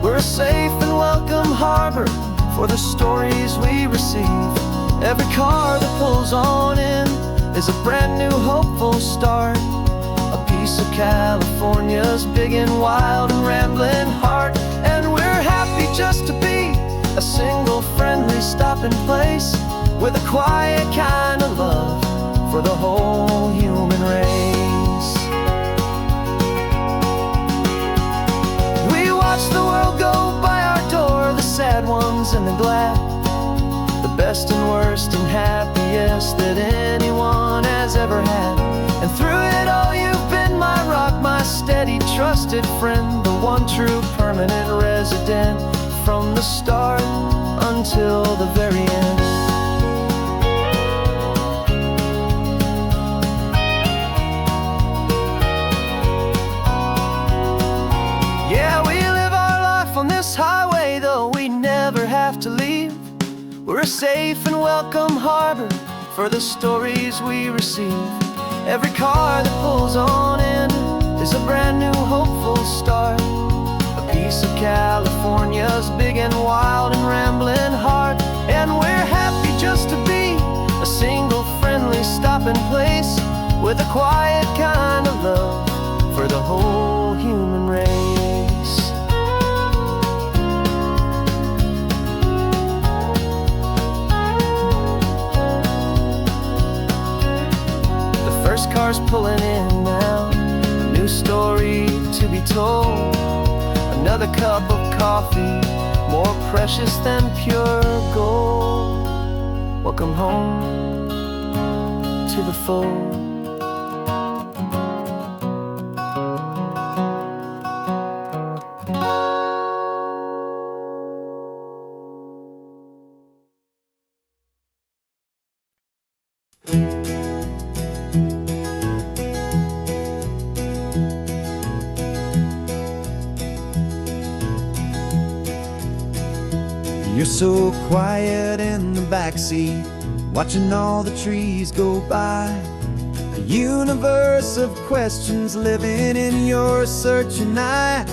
Speaker 1: We're a safe and welcome harbor for the stories we receive. Every car that pulls on in is a brand new hopeful start, a piece of California's big and wild and rambling heart. And we're happy just to be a single friendly stopping place, with a quiet kind of love for the whole human race. We watch the world go by our door, the sad ones and the glad, the best and worst and happiest that anyone has ever had. And through it all you've been my rock, my steady trusted friend, the one true permanent resident, from the start until the very end. Yeah, we live our life on this highway, though we never have to leave. We're a safe and welcome harbor for the stories we receive. Every car that pulls on in is a brand new hopeful start, a piece of California's big and wild and rambling heart. And we're happy just to be a single friendly stopping place, with a quiet kind of love for the whole human race. Cars pulling in now, a new story to be told. Another cup of coffee, more precious than pure gold. Welcome home to the fold.
Speaker 3: You're so quiet in the backseat, watching all the trees go by. A universe of questions living in your searching eye.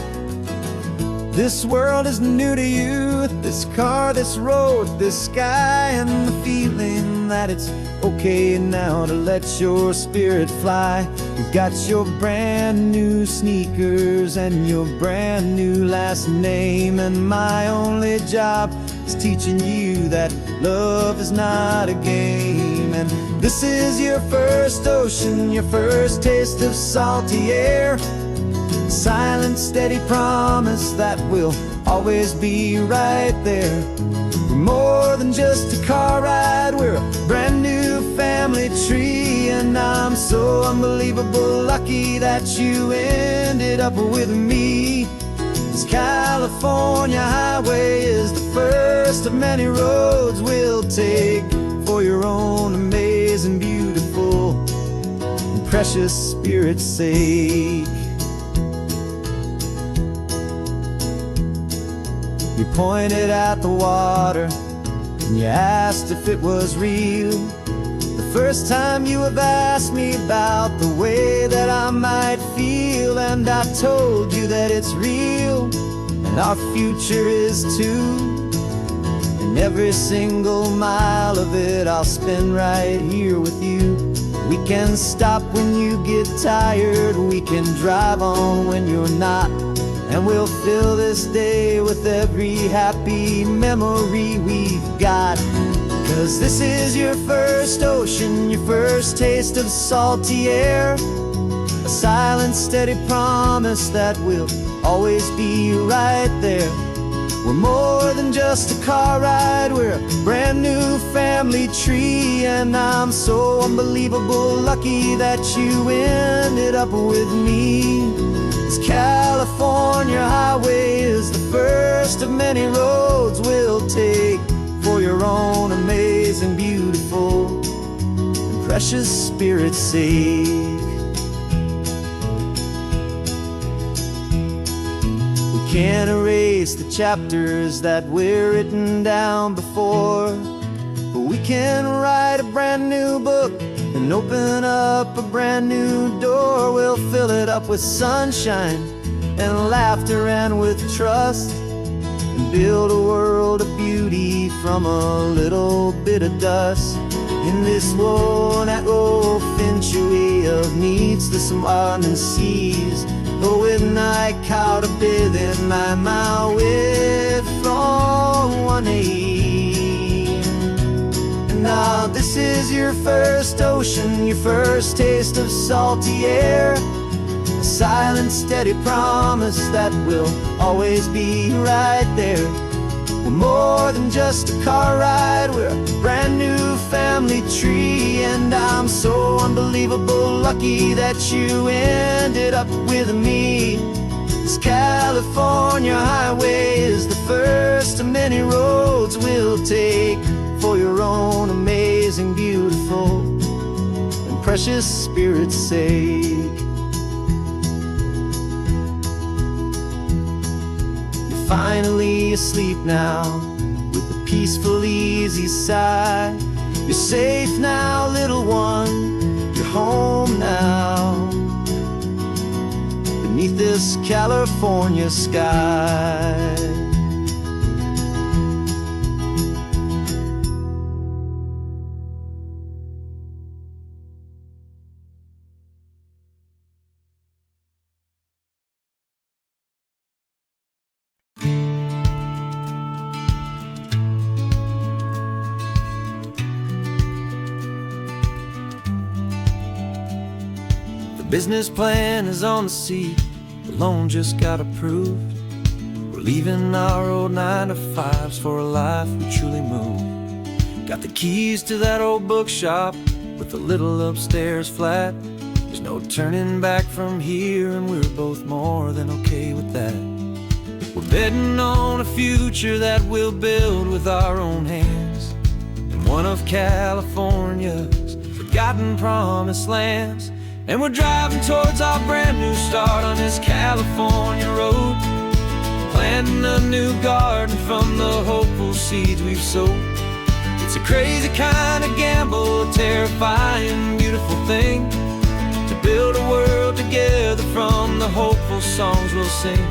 Speaker 3: This world is new to you, this car, this road, this sky, and the feeling that it's okay now to let your spirit fly. You've got your brand new sneakers and your brand new last name, and my only job is teaching you that love is not a game. And this is your first ocean, your first taste of salty air, silent, steady promise that we'll always be right there. We're more than just a car ride, we're a brand new family
Speaker 1: family tree. And I'm so unbelievable lucky that you ended up with me. This California highway is the first of many roads we'll take for your own amazing, beautiful, and precious spirit's sake. You pointed at the water and you asked if it was real. The first time you have asked me about the way that I might feel, and I told you that it's real and our future is too. And every single mile of it I'll spend right here with you. We can stop when you get tired, we can drive on when you're not, and we'll fill this day with every happy memory we've got. 'Cause this is your first ocean, your first taste of salty air, a silent, steady promise that we'll always be right there. We're more than just a car ride, we're a brand new family tree. And I'm so unbelievable lucky that you ended up with me. This California highway is the first of many roads we'll take for your own amazing, beautiful, and precious spirit's sake. We can't erase the chapters that we're written down before, but we can write a brand new book and open up a brand new door. We'll fill it up with sunshine and laughter and with trust, and build a world of beauty from a little bit of dust. In this worn-out old century of needs to some island seas, going I caught a bit in my way from 180. Now this is your first ocean, your first taste of salty air, a silent, steady promise that we'll always be right there. We're more than just a car ride, we're a brand new family tree. And I'm so unbelievable lucky that you ended up with me. This California highway is the first of many roads we'll take for your own amazing, beautiful, and precious spirit's sake. You're finally asleep now with a peaceful, easy sigh. You're safe now, little one, you're home now, beneath this California sky. Business plan is on the seat, the loan just got approved. We're leaving our old 9-to-5s for a life we truly move. Got the keys to that old bookshop with the little upstairs flat. There's no turning back from here, and we're both more than okay with that. We're betting on a future that we'll build with our own hands, in one of California's forgotten promised lands. And we're driving towards our brand new start on this California road, planting a new garden from the hopeful seeds we've sowed. It's a crazy kind of gamble, a terrifying, beautiful thing, to build a world together from the hopeful songs we'll sing.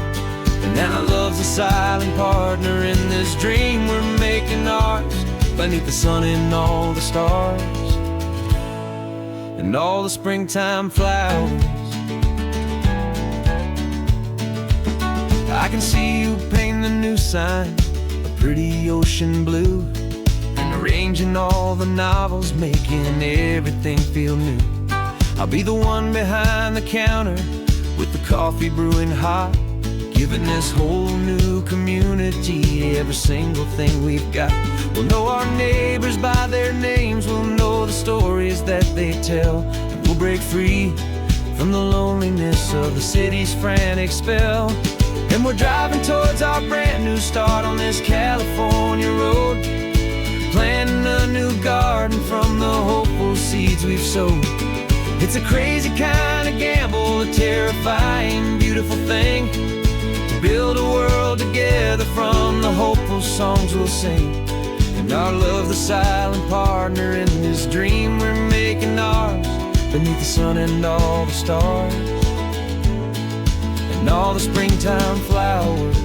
Speaker 1: And now love's a silent partner in this dream we're making ours, beneath the sun and all the stars and all the springtime flowers. I can see you painting the new sign a pretty ocean blue, and arranging all the novels, making everything feel new. I'll be the one behind the counter with the coffee brewing hot, giving this whole new community every single thing we've got. We'll know our neighbors by their names, we'll know the stories that they tell, and we'll break free from the loneliness of the city's frantic spell. And we're driving towards our brand new start on this California road, planting a new garden from the hopeful seeds we've sowed. It's a crazy kind of gamble, a terrifying, beautiful thing, to build a world together from the hopeful songs we'll sing. And our love, the silent partner in this dream we're making ours, beneath the sun and all the stars, and all the springtime flowers.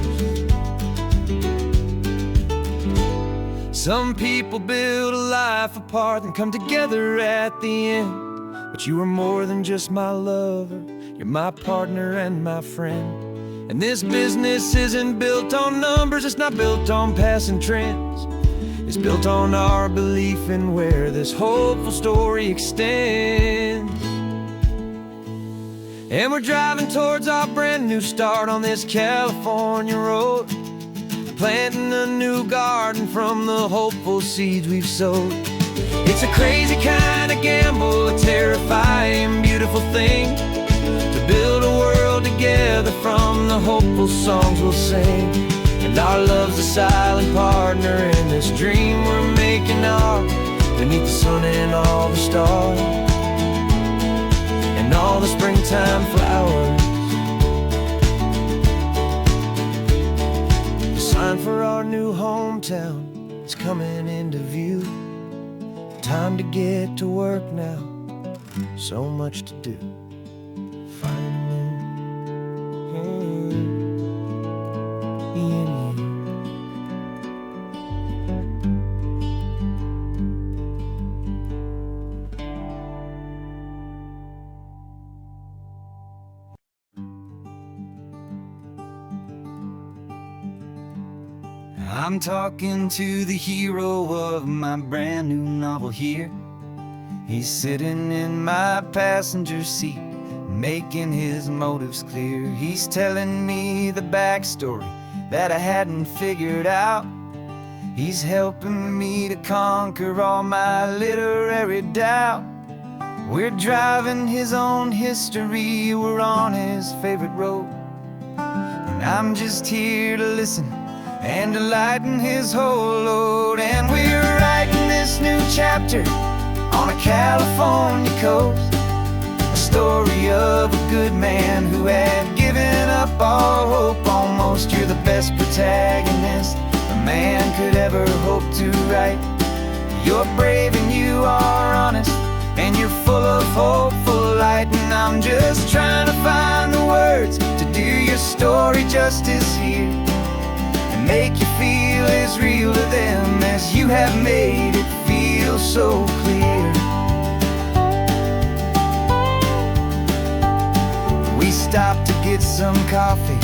Speaker 1: Some people build a life apart and come together at the end, but you are more than just my lover, you're my partner and my friend. And this business isn't built on numbers, it's not built on passing trends, it's built on our belief in where this hopeful story extends. And we're driving towards our brand new start on this California road, planting a new garden from the hopeful seeds we've sowed. It's a crazy kind of gamble, a terrifying, beautiful thing, to build a world together from the hopeful songs we'll sing. And our love's a silent partner in this dream we're making ours, beneath the sun and all the stars, and all the springtime flowers. The sign for our new hometown is coming into view. Time to get to work now, so much to do. I'm talking to the hero of my brand new novel here. He's sitting in my passenger seat, making his motives clear. He's telling me the backstory that I hadn't figured out. He's helping me to conquer all my literary doubt. We're driving his own history, we're on his favorite road, and I'm just here to listen and to lighten his whole load. And we're writing this new chapter on a California coast, a story of a good man who had given up all hope almost. You're the best protagonist a man could ever hope to write. You're brave and you are honest, and you're full of hopeful light. And I'm just trying to find the words to do your story justice here, make you feel as real to them as you have made it feel so clear. We stopped to get some coffee,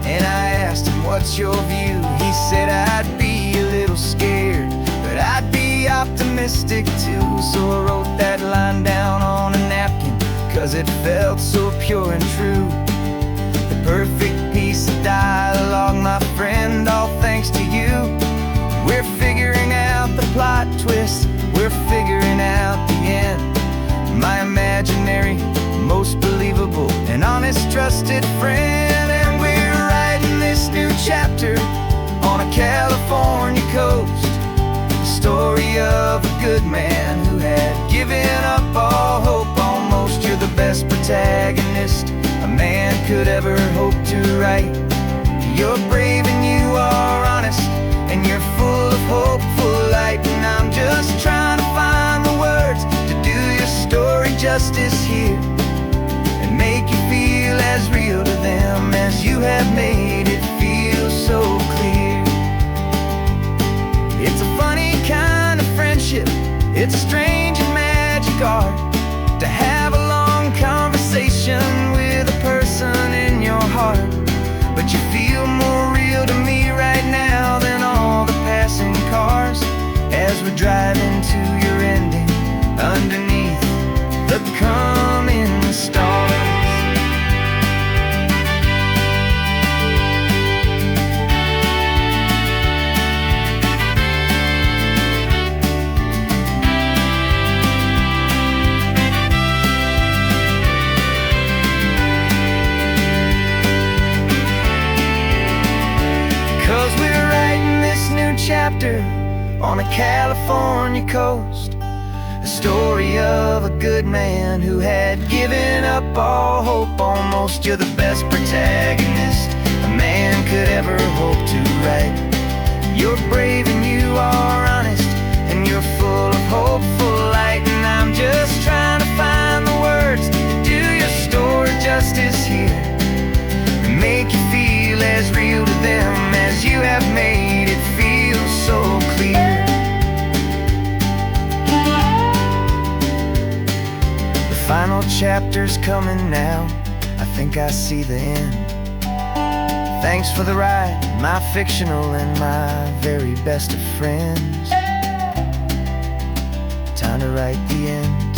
Speaker 1: and I asked him, what's your view? He said, I'd be a little scared, but I'd be optimistic too. So I wrote that line down on a napkin, 'cause it felt so pure and true. The perfect piece of dialogue, my friend, all thanks to you. We're figuring out the plot twist, we're figuring out the end. My imaginary, most believable and honest trusted friend. And we're writing this new chapter on a California coast, the story of a good man who had given up all hope almost. You're the best protagonist a man could ever hope to write. You're brave and you are honest, and you're full of hopeful light. And I'm just trying to find the words to do your story justice here, and make you feel as real to them as you have made it feel so clear. It's a funny kind of friendship, it's strange and magic art, to have a long conversation with a person in your heart. But you feel more real to me right now than all the passing cars, as we're driving to your ending underneath the coming stars. chapter on a California coast. A story of a good man who had given up all hope almost. You're the best protagonist a man could ever hope to write. You're brave and you are honest, and you're full of hopeful light. And I'm just trying to find the words to do your story justice here, and make you feel as real to them as you have made it feel so clear. The final chapter's coming now, I think I see the end. Thanks for the ride, my fictional and my very best of friends. Time to write the end.